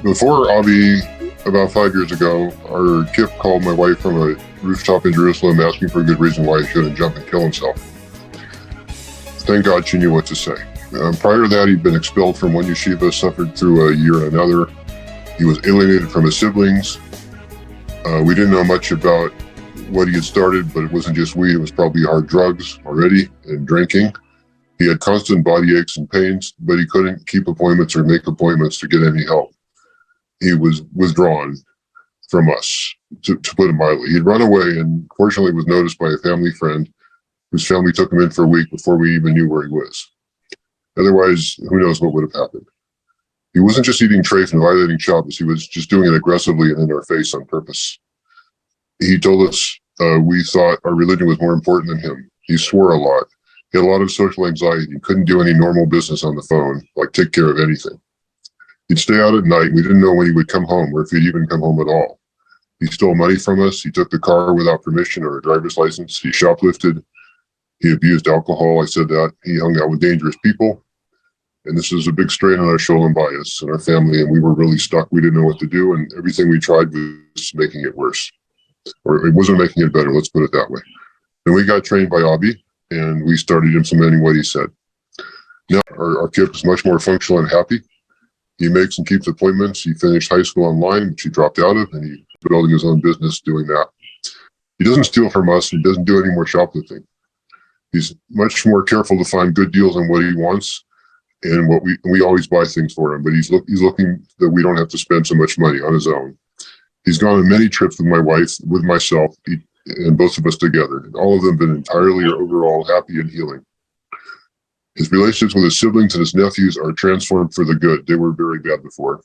Before Avi, about 5 years ago, our Kip called my wife from a rooftop in Jerusalem asking for a good reason why he shouldn't jump and kill himself. Thank God she knew what to say. Prior to that, he'd been expelled from one yeshiva, suffered through a year and another. He was alienated from his siblings. We didn't know much about what he had started, but it wasn't just weed, it was probably hard drugs already and drinking. He had constant body aches and pains, but he couldn't keep appointments or make appointments to get any help. He was withdrawn from us, to put it mildly. He'd run away and fortunately was noticed by a family friend whose family took him in for a week before we even knew where he was. Otherwise, who knows what would have happened. He wasn't just eating treif and violating Shabbos, he was just doing it aggressively and in our face on purpose. He told us we thought our religion was more important than him. He swore a lot. He had a lot of social anxiety. He couldn't do any normal business on the phone, like take care of anything. He'd stay out at night. We didn't know when he would come home or if he'd even come home at all. He stole money from us. He took the car without permission or a driver's license. He shoplifted. He abused alcohol. I said that. He hung out with dangerous people. And this was a big strain on our sholem bayis and our family. And we were really stuck. We didn't know what to do. And everything we tried was making it worse. Or it wasn't making it better. Let's put it that way. And we got trained by Avi and we started implementing what he said. Now our kid is much more functional and happy. He makes and keeps appointments. He finished high school online, which he dropped out of, and he's building his own business doing that. He doesn't steal from us. He doesn't do any more shoplifting. He's much more careful to find good deals on what he wants, and what we always buy things for him. But he's looking that we don't have to spend so much money on his own. He's gone on many trips with my wife, with myself, and both of us together, and all of them been entirely or overall happy and healing. His relationships with his siblings and his nephews are transformed for the good. They were very bad before.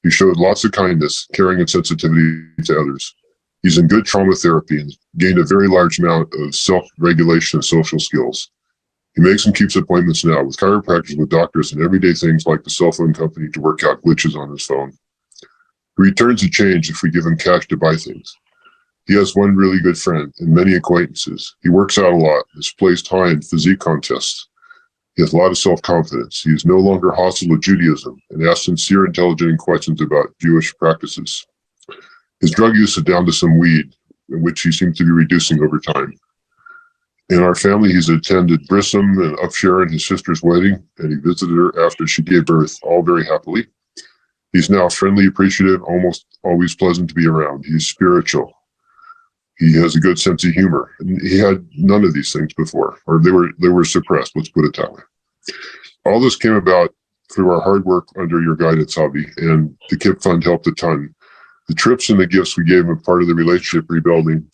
He showed lots of kindness, caring, and sensitivity to others. He's in good trauma therapy and gained a very large amount of self-regulation and social skills. He makes and keeps appointments now with chiropractors, with doctors, and everyday things like the cell phone company to work out glitches on his phone. He returns the change if we give him cash to buy things. He has one really good friend and many acquaintances. He works out a lot, has placed high in physique contests. He has a lot of self-confidence. He is no longer hostile to Judaism and asks sincere, intelligent questions about Jewish practices. His drug use is down to some weed, which he seems to be reducing over time. In our family, he's attended Brissom and Upshare, his sister's wedding, and he visited her after she gave birth, all very happily. He's now friendly, appreciative, almost always pleasant to be around. He's spiritual. He has a good sense of humor. And he had none of these things before, or they were suppressed, let's put it that way. All this came about through our hard work under your guidance, Avi, and the KIP Fund helped a ton. The trips and the gifts we gave him as part of the relationship rebuilding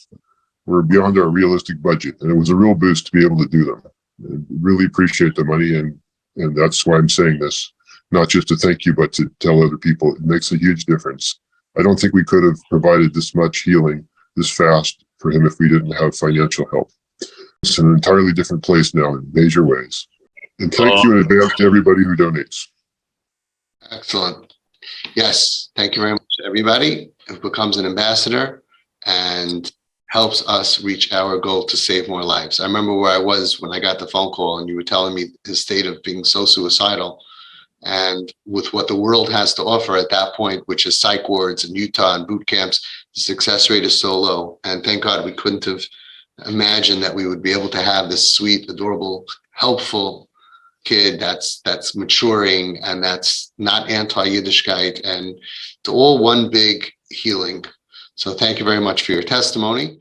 were beyond our realistic budget, and it was a real boost to be able to do them. And really appreciate the money, and that's why I'm saying this, not just to thank you, but to tell other people. It makes a huge difference. I don't think we could have provided this much healing this fast for him if we didn't have financial help. It's an entirely different place now in major ways. And thank you in advance to everybody who donates. Excellent. Yes, thank you very much to everybody who becomes an ambassador and helps us reach our goal to save more lives. I remember where I was when I got the phone call and you were telling me his state of being so suicidal. And with what the world has to offer at that point, which is psych wards in Utah and boot camps, the success rate is so low. And thank God we couldn't have imagined that we would be able to have this sweet, adorable, helpful kid that's maturing and that's not anti-Yiddishkeit, and it's all one big healing. So thank you very much for your testimony.